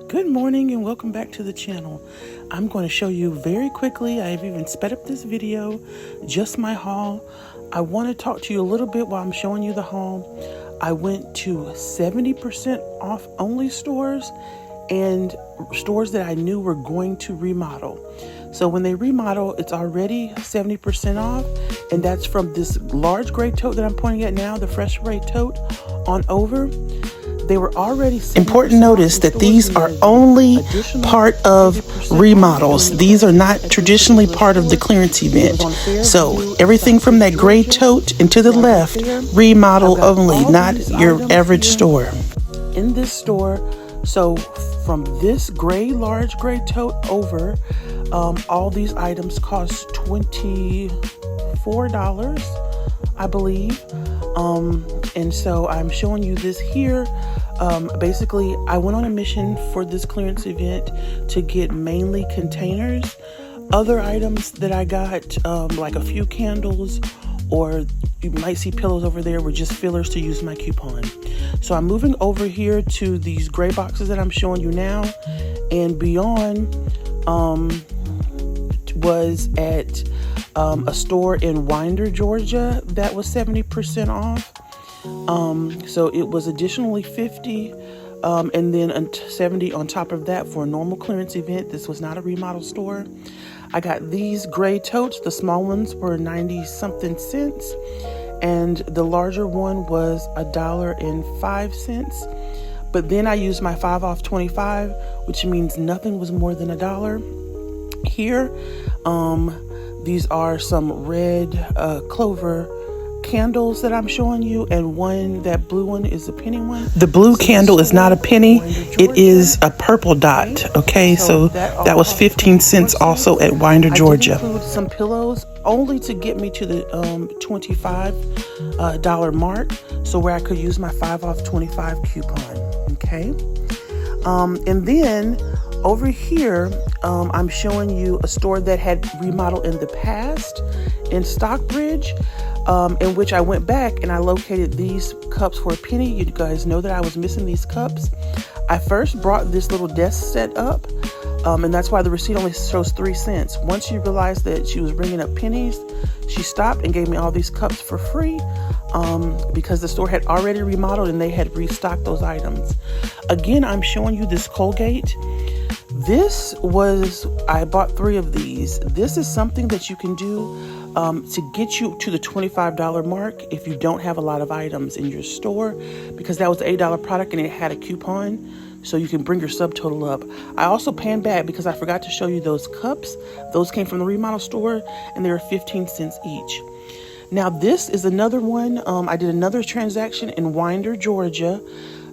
Good morning and welcome back to the channel. I'm going to show you very quickly, I've even sped up this video, just my haul. I want to talk to you a little bit while I'm showing you the haul. I went to 70% off only stores and stores that I knew were going to remodel. So when they remodel, it's already 70% off, and that's from this large gray tote that I'm pointing at now, the fresh gray tote, on over. They were already important. Notice that these are only part of remodels. These are not traditionally part of the clearance event. So everything from that gray tote and to the left, remodel only, not your average store. In this store, so from this large gray tote over, all these items cost $24, I believe. And so I'm showing you this here. Basically, I went on a mission for this clearance event to get mainly containers. Other items that I got, like a few candles, or you might see pillows over there, were just fillers to use my coupon. So I'm moving over here to these gray boxes that I'm showing you now, and beyond was at a store in Winder, Georgia that was 70% off. So it was additionally 50, and then 70 on top of that for a normal clearance event. This was not a remodel store. I got these gray totes. The small ones were 90 something cents, and the larger one was $1.05. But then I used my 5 off 25, which means nothing was more than $1 here. These are some red clover candles that I'm showing you, and that blue one is a penny one. The blue candle is not a penny, it is a purple dot. Okay, so that was 15 cents also at Winder, Georgia. I did include some pillows only to get me to the $25 mark, so where I could use my 5 off 25 coupon. Okay, and then over here, I'm showing you a store that had remodeled in the past in Stockbridge, in which I went back and I located these cups for a penny. You guys know that I was missing these cups. I first brought this little desk set up, and that's why the receipt only shows 3 cents. Once she realized that she was bringing up pennies, she stopped and gave me all these cups for free, because the store had already remodeled and they had restocked those items. Again, I'm showing you this Colgate. I bought 3 of these. This is something that you can do to get you to the $25 mark if you don't have a lot of items in your store, because that was an $8 product and it had a coupon, so you can bring your subtotal up. I also panned back because I forgot to show you those cups. Those came from the remodel store and they were 15 cents each. Now this is another one. I did another transaction in Winder, Georgia.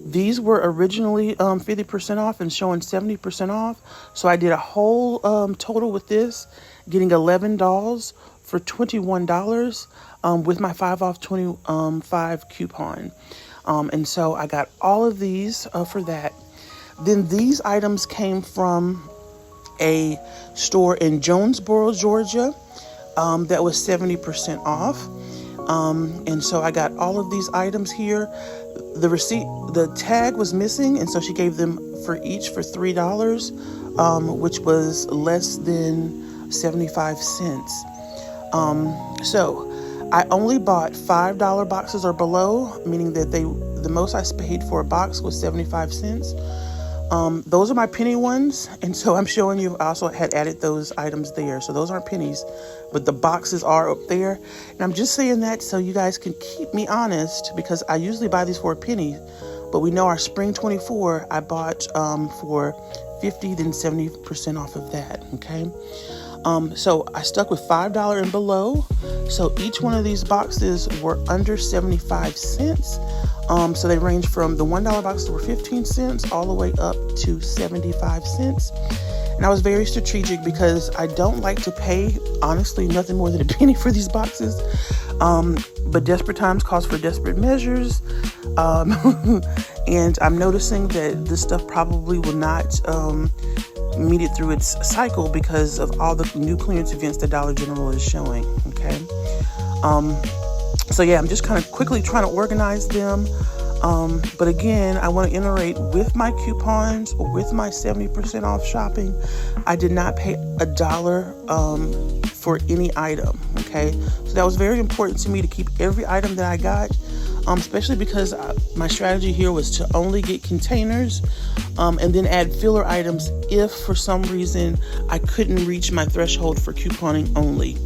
These were originally 50% off and showing 70% off. So I did a whole total with this, getting 11 dolls for $21 with my 5 off 25 coupon. And so I got all of these for that. Then these items came from a store in Jonesboro, Georgia, that was 70% off. And so I got all of these items here. The tag was missing, and so she gave them for each for $3, which was less than 75 cents. So I only bought $5 boxes or below, meaning that the most I paid for a box was 75 cents. Those are my penny ones, and so I'm showing you, I also had added those items there. So those aren't pennies, but the boxes are up there. And I'm just saying that so you guys can keep me honest, because I usually buy these for a penny, but we know our spring 24 I bought for 50, then 70% off of that. Okay, so I stuck with $5 and below. So each one of these boxes were under 75 cents. So they range from the $1 boxes were 15 cents all the way up to 75 cents. And I was very strategic because I don't like to pay, honestly, nothing more than a penny for these boxes. But desperate times calls for desperate measures. And I'm noticing that this stuff probably will not meet it through its cycle because of all the new clearance events that Dollar General is showing. Okay. So yeah, I'm just kind of quickly trying to organize them. But again, I want to iterate with my coupons or with my 70% off shopping. I did not pay $1 for any item. Okay. So that was very important to me to keep every item that I got, especially because my strategy here was to only get containers, and then add filler items if for some reason I couldn't reach my threshold for couponing only.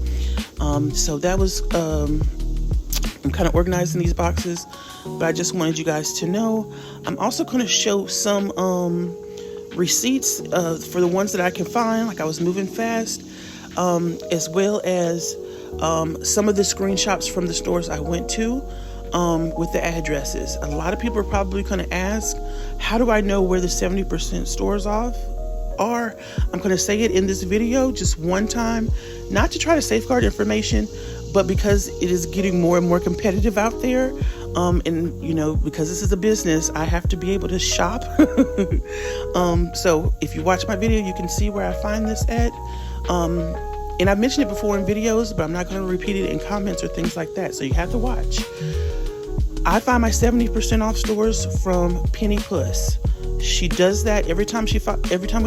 So that was, I'm kind of organizing these boxes, but I just wanted you guys to know. I'm also going to show some receipts for the ones that I can find, like I was moving fast, as well as some of the screenshots from the stores I went to with the addresses. A lot of people are probably going to ask, how do I know where the 70% stores off are? I'm going to say it in this video just one time, not to try to safeguard information, but because it is getting more and more competitive out there. And you know, because this is a business, I have to be able to shop. So if you watch my video, you can see where I find this at. And I've mentioned it before in videos, but I'm not going to repeat it in comments or things like that. So you have to watch. I find my 70% off stores from Penny Puss. She does that every time we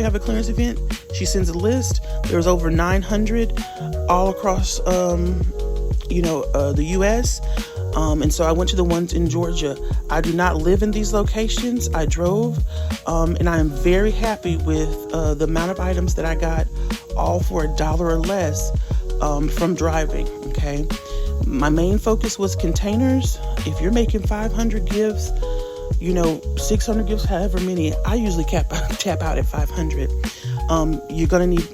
have a clearance event. She sends a list. There's over 900 all across, the U.S. And so I went to the ones in Georgia. I do not live in these locations. I drove, and I am very happy with the amount of items that I got, all for $1 or less from driving. Okay. My main focus was containers. If you're making 500 gifts, 600 gifts, however many, I usually tap out at 500. You're going to need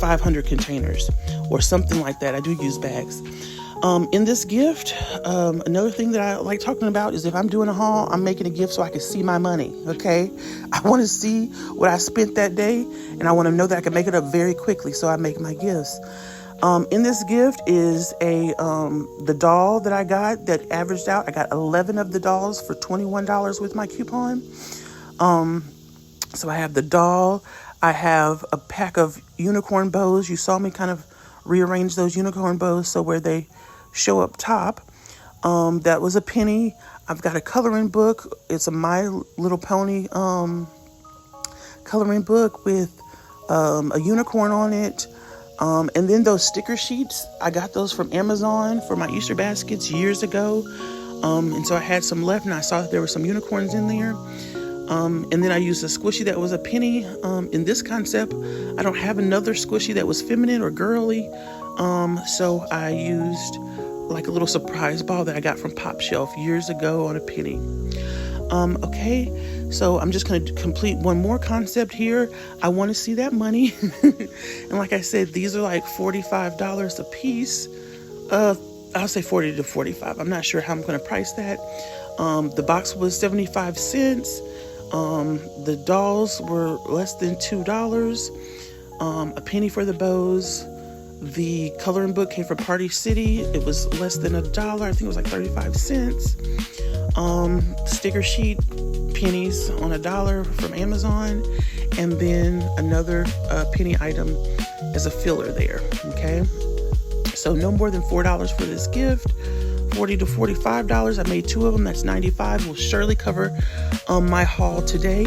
500 containers or something like that. I do use bags. In this gift, another thing that I like talking about is if I'm doing a haul, I'm making a gift so I can see my money. Okay. I want to see what I spent that day, and I want to know that I can make it up very quickly. So I make my gifts. In this gift is the doll that I got that averaged out. I got 11 of the dolls for $21 with my coupon. So I have the doll. I have a pack of unicorn bows. You saw me kind of rearrange those unicorn bows so where they show up top. That was a penny. I've got a coloring book. It's a My Little Pony coloring book with a unicorn on it. And then those sticker sheets, I got those from Amazon for my Easter baskets years ago. And so I had some left, and I saw that there were some unicorns in there. And then I used a squishy that was a penny. In this concept, I don't have another squishy that was feminine or girly. So I used like a little surprise ball that I got from Pop Shelf years ago on a penny. Okay, so I'm just going to complete one more concept here. I want to see that money. And like I said, these are like $45 a piece. I'll say 40 to 45. I'm not sure how I'm going to price that. The box was 75 cents. The dolls were less than $2. A penny for the bows. The coloring book came from Party City. It was less than $1. I think it was like 35 cents. Sticker sheet, pennies on $1 from Amazon. And then another penny item as a filler there. Okay. So no more than $4 for this gift. $40 to $45. I made 2 of them. That's $95. Will surely cover my haul today.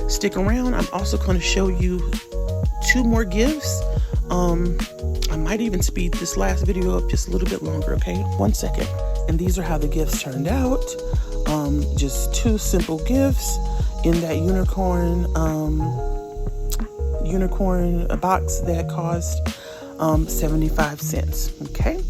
Stick around. I'm also going to show you 2 more gifts. I might even speed this last video up just a little bit longer. Okay, 1 second. And these are how the gifts turned out. Just 2 simple gifts in that unicorn box that cost 75 cents. Okay.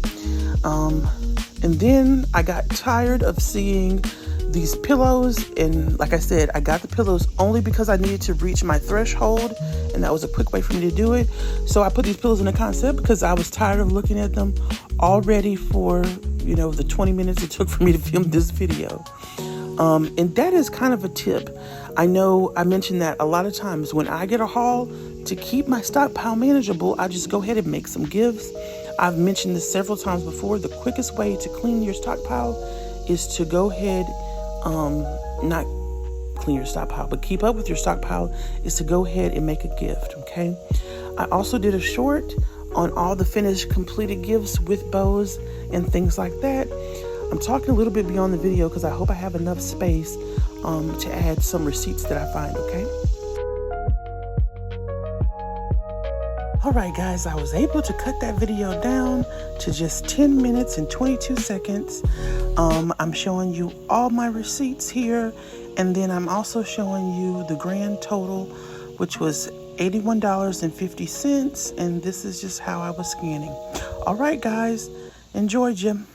And then I got tired of seeing these pillows. And like I said, I got the pillows only because I needed to reach my threshold. And that was a quick way for me to do it. So I put these pillows in the concept because I was tired of looking at them already for, the 20 minutes it took for me to film this video. And that is kind of a tip. I know I mentioned that a lot of times when I get a haul, to keep my stockpile manageable, I just go ahead and make some gifts. I've mentioned this several times before. The quickest way to clean your stockpile is to go ahead, not clean your stockpile, but keep up with your stockpile is to go ahead and make a gift. Okay. I also did a short on all the finished completed gifts with bows and things like that. I'm talking a little bit beyond the video because I hope I have enough space to add some receipts that I find, okay? All right, guys, I was able to cut that video down to just 10 minutes and 22 seconds. I'm showing you all my receipts here, and then I'm also showing you the grand total, which was $81.50, and this is just how I was scanning. All right, guys, enjoy, Jim.